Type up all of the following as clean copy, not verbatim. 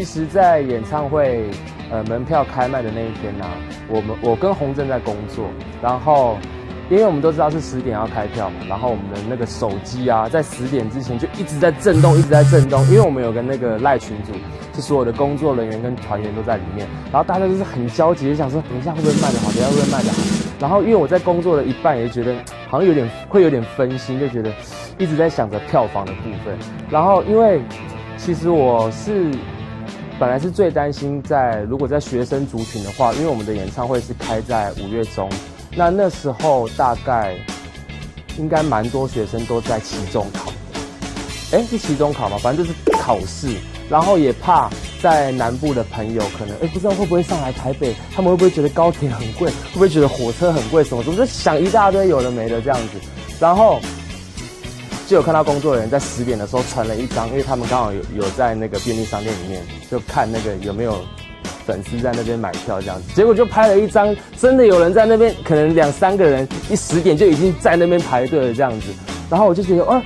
实，在演唱会门票开卖的那一天呢、我跟洪正在工作，然后因为我们都知道是10点要开票嘛，然后我们的那个手机啊，在10点之前就一直在震动，一直在震动，因为我们有个那个赖群组，就所有的工作人员跟团员都在里面，然后大家就是很焦急，想说等一下会不会卖得好，等一下会不会卖得好。然后因为我在工作的一半，也觉得好像会有点分心，就觉得一直在想着票房的部分。然后因为其实我本来是最担心如果在学生族群的话，因为我们的演唱会是开在5月中，那时候大概应该蛮多学生都在期中考的，是期中考吗？反正就是考试，然后也怕在南部的朋友可能不知道会不会上来台北，他们会不会觉得高铁很贵，会不会觉得火车很贵，什么就想一大堆有的没的这样子，然后就有看到工作人员在10点的时候传了一张，因为他们刚好有在那个便利商店里面就看那个有没有粉丝在那边买票这样子，结果就拍了一张，真的有人在那边，可能2、3个人10点就已经在那边排队了这样子，然后我就觉得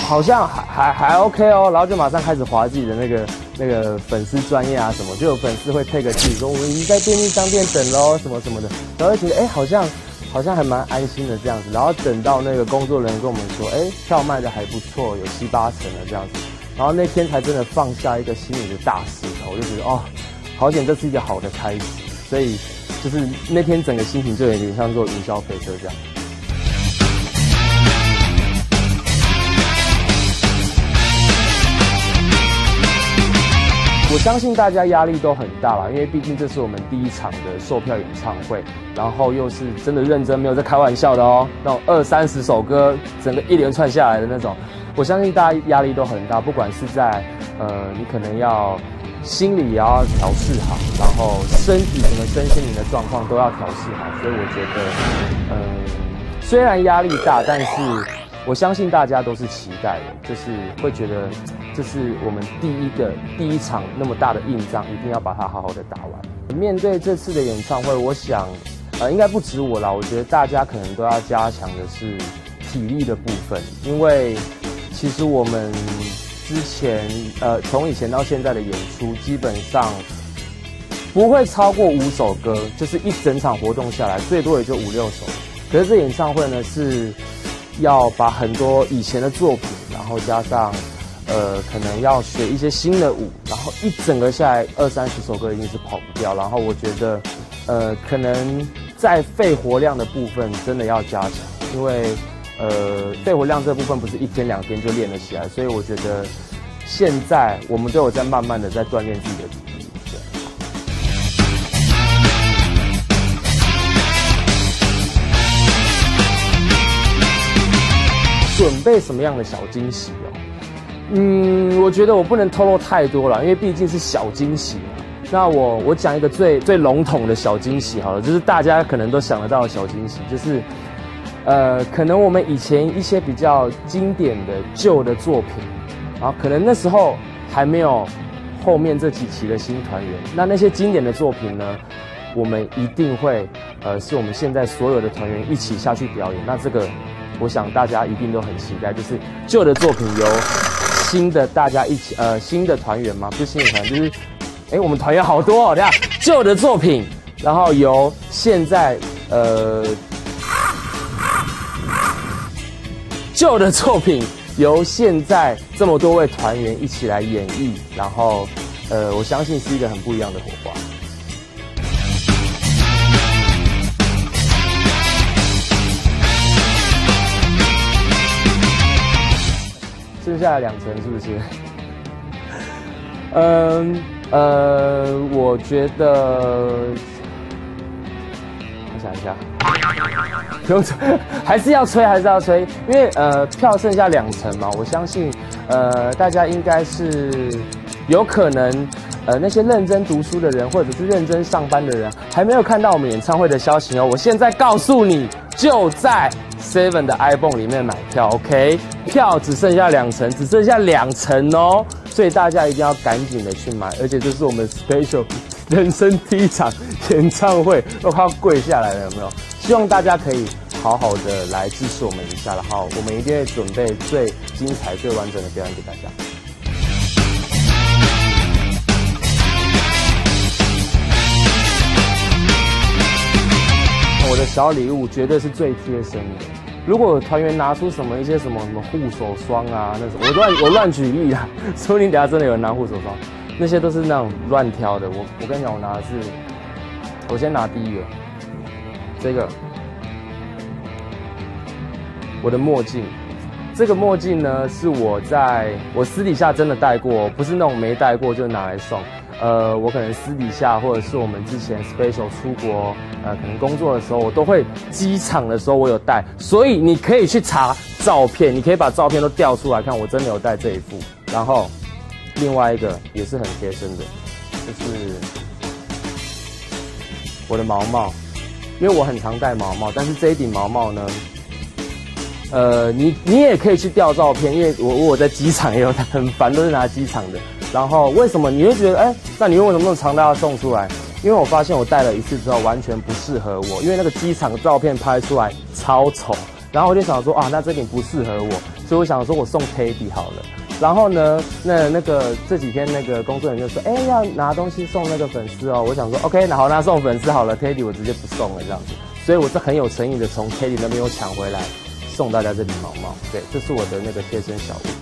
好像还 OK 哦，然后就马上开始滑自己的那个粉丝专页啊什么，就有粉丝会take个字说我们已经在便利商店等咯什么什么的，然后就觉得好像还蛮安心的这样子，然后等到那个工作人员跟我们说票卖的还不错，有7、8成了这样子，然后那天才真的放下一个心里的大石头，我就觉得好险这是一个好的开始，所以就是那天整个心情就有点像坐云霄飞车这样。我相信大家压力都很大啦，因为毕竟这是我们第一场的售票演唱会，然后又是真的认真，没有在开玩笑的哦，那种20、30首歌，整个一连串下来的那种，我相信大家压力都很大，不管是在你可能要心理也要调试好，然后身体整个身心灵的状况都要调试好，所以我觉得虽然压力大，但是我相信大家都是期待的，就是会觉得这是我们第一场那么大的硬仗，一定要把它好好的打完。面对这次的演唱会，我想应该不止我啦，我觉得大家可能都要加强的是体力的部分，因为其实我们之前从以前到现在的演出，基本上不会超过5首歌，就是一整场活动下来，最多也就5、6首。可是这演唱会呢是要把很多以前的作品，然后加上可能要学一些新的舞，然后一整个下来20、30首歌一定是跑不掉。然后我觉得可能在肺活量的部分真的要加强，因为肺活量这部分不是1天2天就练得起来，所以我觉得现在我们都有在慢慢的在锻炼自己的体力。准备什么样的小惊喜哦？我觉得我不能透露太多了，因为毕竟是小惊喜嘛。那我讲一个最笼统的小惊喜好了，就是大家可能都想得到的小惊喜，就是可能我们以前一些比较经典的旧的作品，然后可能那时候还没有后面这几期的新团员，那些经典的作品呢，我们一定会是我们现在所有的团员一起下去表演。那这个我想大家一定都很期待，就是旧的作品由新的大家一起新的团员吗？不是新的团员，就是我们团员好多哦，等一下旧的作品，然后由现在旧的作品由现在这么多位团员一起来演绎，然后我相信是一个很不一样的火花。剩下的2层是不是？我觉得，我想一下，不用吹，还是要吹，因为票剩下2层嘛，我相信大家应该是有可能那些认真读书的人或者是认真上班的人还没有看到我们演唱会的消息哦，我现在告诉你，就在 Seven 的 iPhone 里面买票 ，OK？ 票只剩下2层，只剩下2层哦，所以大家一定要赶紧的去买，而且这是我们 special 人生第一场演唱会，都快要跪下来了，有没有？希望大家可以好好的来支持我们一下，然后我们一定会准备最精彩、最完整的表演给大家。我的小礼物绝对是最贴身的。如果团员拿出一些什么护手霜啊，那种我乱举例啊，说不定等下真的有人拿护手霜，那些都是那种乱挑的。我跟你讲，我先拿第一个，这个我的墨镜。这个墨镜呢，是我私底下真的戴过，不是那种没戴过就拿来送。我可能私底下或者是我们之前 special 出国，可能工作的时候，我都会机场的时候我有戴，所以你可以去查照片，你可以把照片都调出来看，我真的有戴这一副。然后另外一个也是很贴身的，就是我的毛帽，因为我很常戴毛帽，但是这一顶毛帽呢，你也可以去调照片，因为我在机场也有很烦，都是拿机场的。然后为什么你会觉得，那你为什么那么常要送出来？因为我发现我戴了一次之后完全不适合我，因为那个机场照片拍出来超丑。然后我就想说那这顶不适合我，所以我想说我送 Teddy 好了。然后呢，那个这几天那个工作人员就说，要拿东西送那个粉丝哦。我想说 OK， 那好，那送粉丝好了 ，Teddy 我直接不送了这样子。所以我是很有诚意的从 Teddy 那边又抢回来。送大家这顶毛帽，对，这是我的那个贴身小物。